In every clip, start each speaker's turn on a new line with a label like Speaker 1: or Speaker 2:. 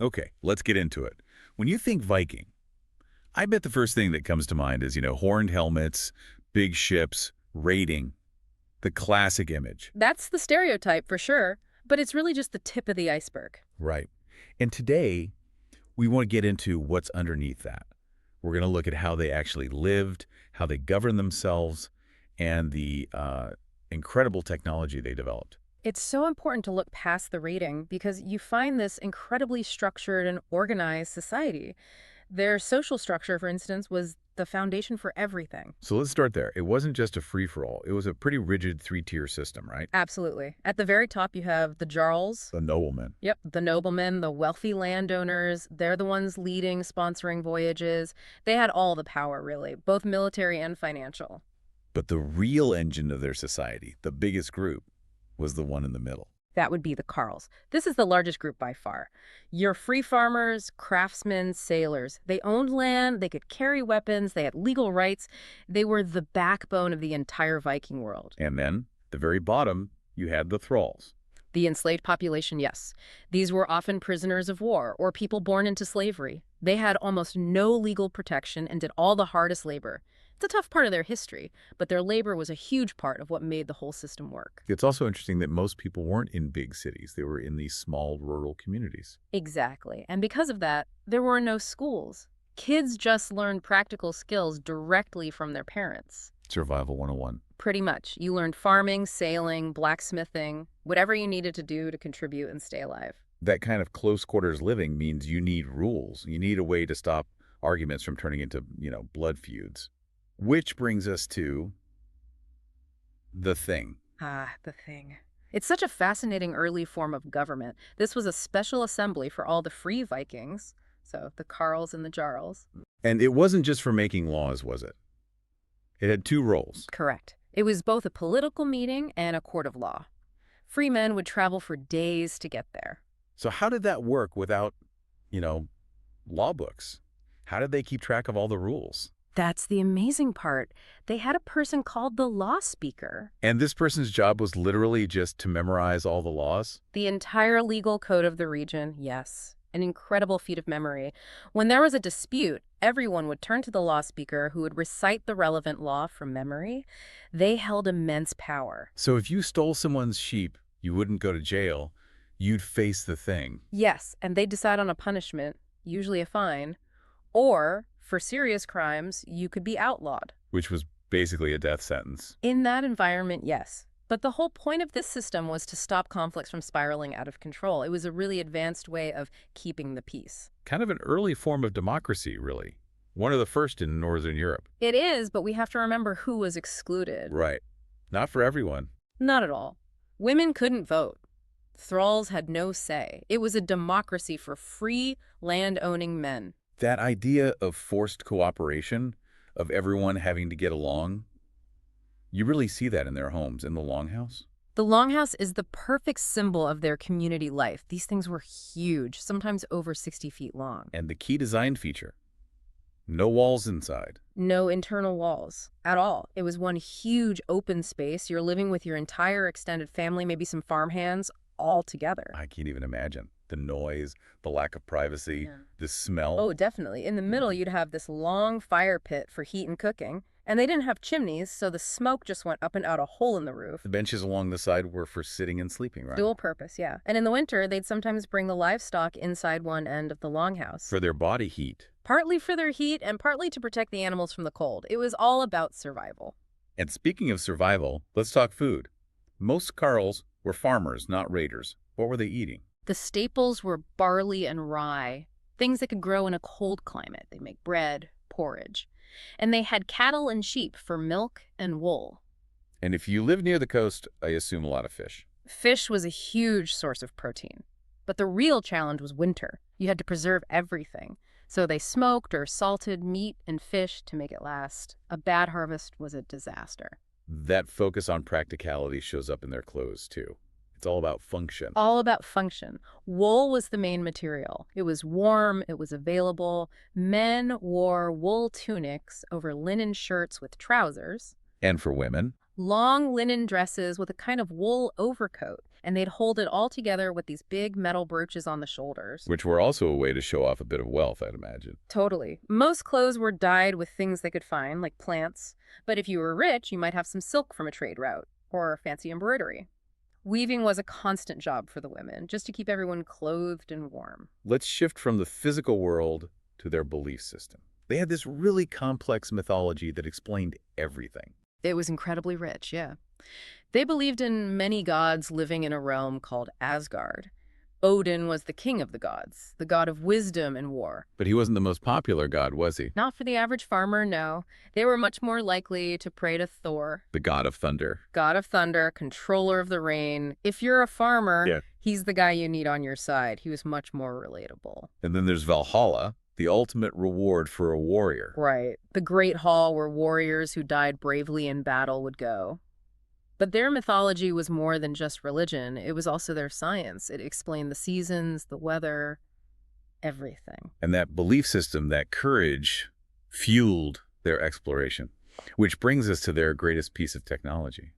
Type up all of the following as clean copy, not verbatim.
Speaker 1: Okay, let's get into it. When you think Viking, I bet the first thing that comes to mind is, horned helmets, big ships, raiding, the classic image.
Speaker 2: That's the stereotype for sure, but it's really just the tip of the iceberg.
Speaker 1: Right. And today, we want to get into what's underneath that. We're going to look at how they actually lived, how they governed themselves, and the incredible technology they developed.
Speaker 2: It's so important to look past the rating because you find this incredibly structured and organized society. Their social structure, for instance, was the foundation for everything.
Speaker 1: So let's start there. It wasn't just a free-for-all. It was a pretty rigid three-tier system, right?
Speaker 2: Absolutely. At the very top, you have the jarls.
Speaker 1: The noblemen.
Speaker 2: Yep, the noblemen, the wealthy landowners. They're the ones leading, sponsoring voyages. They had all the power, really, both military and financial.
Speaker 1: But the real engine of their society, the biggest group, was the one in the middle.
Speaker 2: That would be the carls. This is the largest group by far. Your free farmers, craftsmen, sailors. They owned land, they could carry weapons, they had legal rights. They were the backbone of the entire Viking world.
Speaker 1: And then, the very bottom, you had the thralls.
Speaker 2: The enslaved population, yes. These were often prisoners of war or people born into slavery. They had almost no legal protection and did all the hardest labor. It's a tough part of their history, but their labor was a huge part of what made the whole system work.
Speaker 1: It's also interesting that most people weren't in big cities. They were in these small rural communities.
Speaker 2: Exactly. And because of that, there were no schools. Kids just learned practical skills directly from their parents.
Speaker 1: Survival 101.
Speaker 2: Pretty much. You learned farming, sailing, blacksmithing, whatever you needed to do to contribute and stay alive.
Speaker 1: That kind of close quarters living means you need rules. You need a way to stop arguments from turning into, blood feuds. Which brings us to the thing.
Speaker 2: Ah, the thing. It's such a fascinating early form of government. This was a special assembly for all the free Vikings, so the carls and the jarls.
Speaker 1: And it wasn't just for making laws, was it? It had two roles.
Speaker 2: Correct. It was both a political meeting and a court of law. Free men would travel for days to get there.
Speaker 1: So how did that work without, law books? How did they keep track of all the rules?
Speaker 2: That's the amazing part. They had a person called the law speaker.
Speaker 1: And this person's job was literally just to memorize all the laws?
Speaker 2: The entire legal code of the region, yes. An incredible feat of memory. When there was a dispute, everyone would turn to the law speaker who would recite the relevant law from memory. They held immense power.
Speaker 1: So if you stole someone's sheep, you wouldn't go to jail. You'd face the thing.
Speaker 2: Yes, and they'd decide on a punishment, usually a fine, or for serious crimes, you could be outlawed.
Speaker 1: Which was basically a death sentence.
Speaker 2: In that environment, yes. But the whole point of this system was to stop conflicts from spiraling out of control. It was a really advanced way of keeping the peace.
Speaker 1: Kind of an early form of democracy, really. One of the first in Northern Europe.
Speaker 2: It is, but we have to remember who was excluded.
Speaker 1: Right. Not for everyone.
Speaker 2: Not at all. Women couldn't vote. Thralls had no say. It was a democracy for free, land-owning men.
Speaker 1: That idea of forced cooperation, of everyone having to get along, you really see that in their homes, in the Longhouse.
Speaker 2: The Longhouse is the perfect symbol of their community life. These things were huge, sometimes over 60 feet long.
Speaker 1: And the key design feature, no walls inside.
Speaker 2: No internal walls at all. It was one huge open space. You're living with your entire extended family, maybe some farmhands, all together.
Speaker 1: I can't even imagine. The noise, the lack of privacy, the smell.
Speaker 2: Oh, definitely. In the middle, you'd have this long fire pit for heat and cooking. And they didn't have chimneys, so the smoke just went up and out a hole in the roof.
Speaker 1: The benches along the side were for sitting and sleeping, right?
Speaker 2: Dual purpose, yeah. And in the winter, they'd sometimes bring the livestock inside one end of the longhouse.
Speaker 1: For their body heat.
Speaker 2: Partly for their heat and partly to protect the animals from the cold. It was all about survival.
Speaker 1: And speaking of survival, let's talk food. Most carls were farmers, not raiders. What were they eating?
Speaker 2: The staples were barley and rye, things that could grow in a cold climate. They make bread, porridge. And they had cattle and sheep for milk and wool.
Speaker 1: And if you live near the coast, I assume a lot of fish.
Speaker 2: Fish was a huge source of protein. But the real challenge was winter. You had to preserve everything. So they smoked or salted meat and fish to make it last. A bad harvest was a disaster.
Speaker 1: That focus on practicality shows up in their clothes, too. It's all about function.
Speaker 2: All about function. Wool was the main material. It was warm, it was available. Men wore wool tunics over linen shirts with trousers.
Speaker 1: And for women?
Speaker 2: Long linen dresses with a kind of wool overcoat. and they'd hold it all together with these big metal brooches on the shoulders.
Speaker 1: Which were also a way to show off a bit of wealth, I'd imagine.
Speaker 2: Totally. Most clothes were dyed with things they could find, like plants. But if you were rich, you might have some silk from a trade route, or fancy embroidery. Weaving was a constant job for the women, just to keep everyone clothed and warm.
Speaker 1: Let's shift from the physical world to their belief system. They had this really complex mythology that explained everything.
Speaker 2: It was incredibly rich, yeah. They believed in many gods living in a realm called Asgard. Odin was the king of the gods, the god of wisdom and war.
Speaker 1: But he wasn't the most popular god, was he?
Speaker 2: Not for the average farmer, no. They were much more likely to pray to Thor,
Speaker 1: The god of thunder.
Speaker 2: god of thunder, controller of the rain. If you're a farmer,
Speaker 1: Yeah.
Speaker 2: he's the guy you need on your side. He was much more relatable.
Speaker 1: And then there's Valhalla, the ultimate reward for a warrior.
Speaker 2: Right. The Great Hall where warriors who died bravely in battle would go. But their mythology was more than just religion. It was also their science. It explained the seasons, the weather, everything.
Speaker 1: And that belief system, that courage, fueled their exploration. Which brings us to their greatest piece of technology,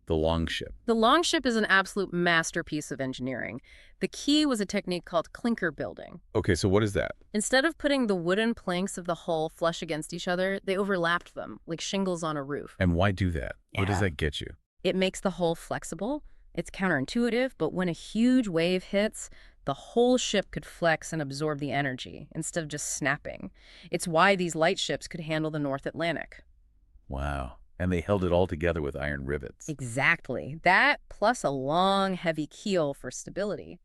Speaker 1: the longship.
Speaker 2: The longship is an absolute masterpiece of engineering. The key was a technique called clinker building.
Speaker 1: Okay, so what is that?
Speaker 2: Instead of putting the wooden planks of the hull flush against each other, they overlapped them, like shingles on a roof.
Speaker 1: And why do that? What does
Speaker 2: Yeah.
Speaker 1: that get you?
Speaker 2: It makes the hull flexible. It's counterintuitive, but when a huge wave hits, the whole ship could flex and absorb the energy instead of just snapping. It's why these light ships could handle the North Atlantic.
Speaker 1: Wow. And they held it all together with iron rivets.
Speaker 2: Exactly. That plus a long, heavy keel for stability.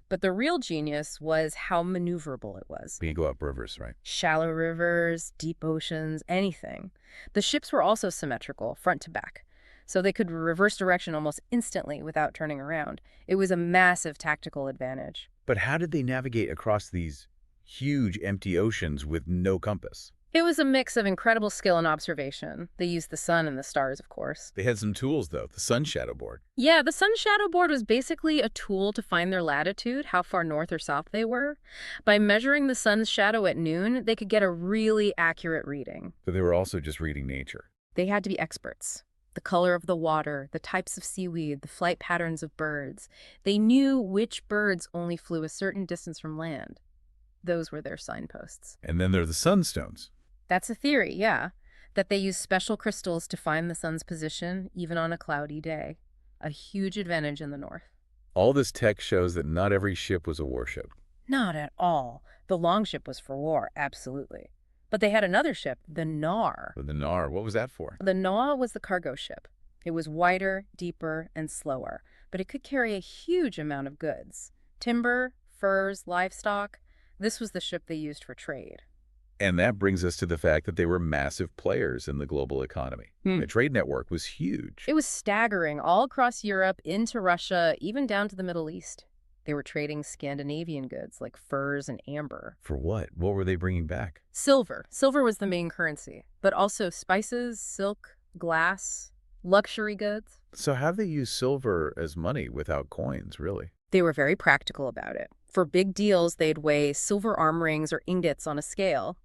Speaker 2: But the real genius was how maneuverable it was.
Speaker 1: We can go up rivers, right?
Speaker 2: Shallow rivers, deep oceans, anything. The ships were also symmetrical, front to back, so they could reverse direction almost instantly without turning around. It was a massive tactical advantage.
Speaker 1: But how did they navigate across these huge empty oceans with no compass?
Speaker 2: It was a mix of incredible skill and observation. They used the sun and the stars, of course.
Speaker 1: They had some tools, though. The sun shadow board.
Speaker 2: Yeah, the sun shadow board was basically a tool to find their latitude, how far north or south they were. By measuring the sun's shadow at noon, they could get a really accurate reading.
Speaker 1: But they were also just reading nature.
Speaker 2: They had to be experts. The color of the water, the types of seaweed, the flight patterns of birds. They knew which birds only flew a certain distance from land. Those were their signposts.
Speaker 1: And then there are the sunstones.
Speaker 2: That's a theory, yeah, that they use special crystals to find the sun's position, even on a cloudy day. A huge advantage in the north.
Speaker 1: All this tech shows that not every ship was a warship.
Speaker 2: Not at all. The longship was for war, absolutely. But they had another ship, the Nar.
Speaker 1: But the Nar, what was that for?
Speaker 2: The Nar was the cargo ship. It was wider, deeper, and slower, but it could carry a huge amount of goods. Timber, furs, livestock. This was the ship they used for trade.
Speaker 1: And that brings us to the fact that they were massive players in the global economy. The trade network was huge.
Speaker 2: It was staggering, all across Europe, into Russia, even down to the Middle East. They were trading Scandinavian goods like furs and amber.
Speaker 1: For what? What were they bringing back?
Speaker 2: Silver. Silver was the main currency, but also spices, silk, glass, luxury goods.
Speaker 1: So how do they use silver as money without coins, really?
Speaker 2: They were very practical about it. For big deals, they'd weigh silver arm rings or ingots on a scale.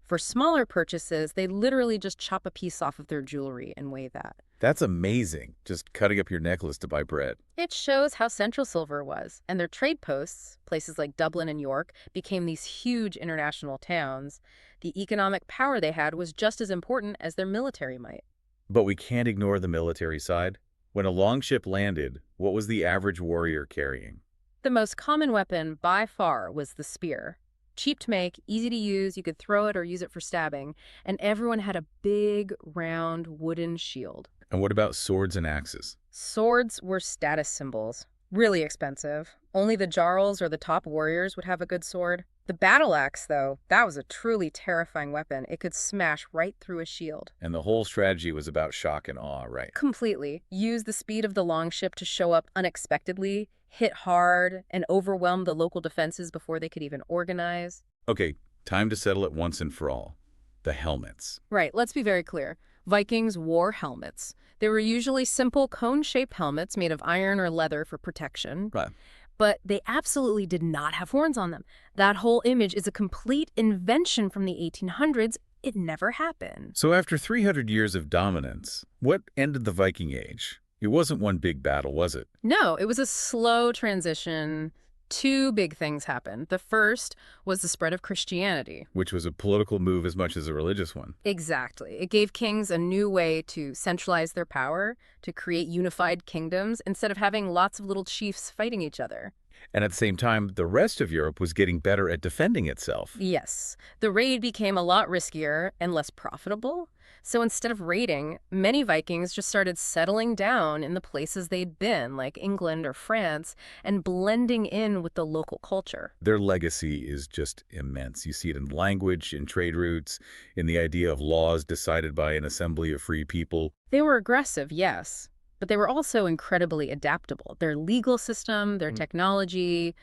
Speaker 2: For smaller purchases, they literally just chop a piece off of their jewelry and weigh that.
Speaker 1: That's amazing, just cutting up your necklace to buy bread.
Speaker 2: It shows how central silver was, and their trade posts, places like Dublin and York, became these huge international towns. The economic power they had was just as important as their military might.
Speaker 1: But we can't ignore the military side. When a longship landed, what was the average warrior carrying?
Speaker 2: The most common weapon, by far, was the spear. Cheap to make, easy to use, you could throw it or use it for stabbing, and everyone had a big, round, wooden shield.
Speaker 1: And what about swords and axes?
Speaker 2: Swords were status symbols. Really expensive. Only the jarls or the top warriors would have a good sword. The battle axe, though, that was a truly terrifying weapon. It could smash right through a shield.
Speaker 1: And the whole strategy was about shock and awe, right?
Speaker 2: Completely. Use the speed of the longship to show up unexpectedly, hit hard, and overwhelm the local defenses before they could even organize.
Speaker 1: Okay, time to settle it once and for all. The helmets.
Speaker 2: Right, let's be very clear. Vikings wore helmets. They were usually simple cone-shaped helmets made of iron or leather for protection.
Speaker 1: Right.
Speaker 2: But they absolutely did not have horns on them. That whole image is a complete invention from the 1800s. It never happened.
Speaker 1: So after 300 years of dominance, what ended the Viking Age? It wasn't one big battle, was it?
Speaker 2: No, it was a slow transition. Two big things happened. The first was the spread of Christianity.
Speaker 1: Which was a political move as much as a religious one.
Speaker 2: Exactly. It gave kings a new way to centralize their power, to create unified kingdoms, instead of having lots of little chiefs fighting each other.
Speaker 1: And at the same time, the rest of Europe was getting better at defending itself.
Speaker 2: Yes, the raid became a lot riskier and less profitable. So instead of raiding, many Vikings just started settling down in the places they'd been, like England or France, and blending in with the local culture.
Speaker 1: Their legacy is just immense. You see it in language, in trade routes, in the idea of laws decided by an assembly of free people.
Speaker 2: They were aggressive, yes, but they were also incredibly adaptable. Their legal system, their technology,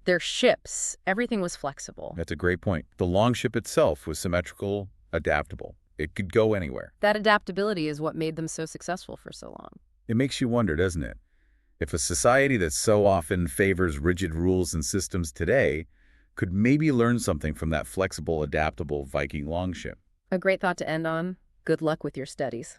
Speaker 2: their ships, everything was flexible.
Speaker 1: That's a great point. The longship itself was symmetrical, adaptable. It could go anywhere.
Speaker 2: That adaptability is what made them so successful for so long.
Speaker 1: It makes you wonder, doesn't it? If a society that so often favors rigid rules and systems today could maybe learn something from that flexible, adaptable Viking longship.
Speaker 2: A great thought to end on. Good luck with your studies.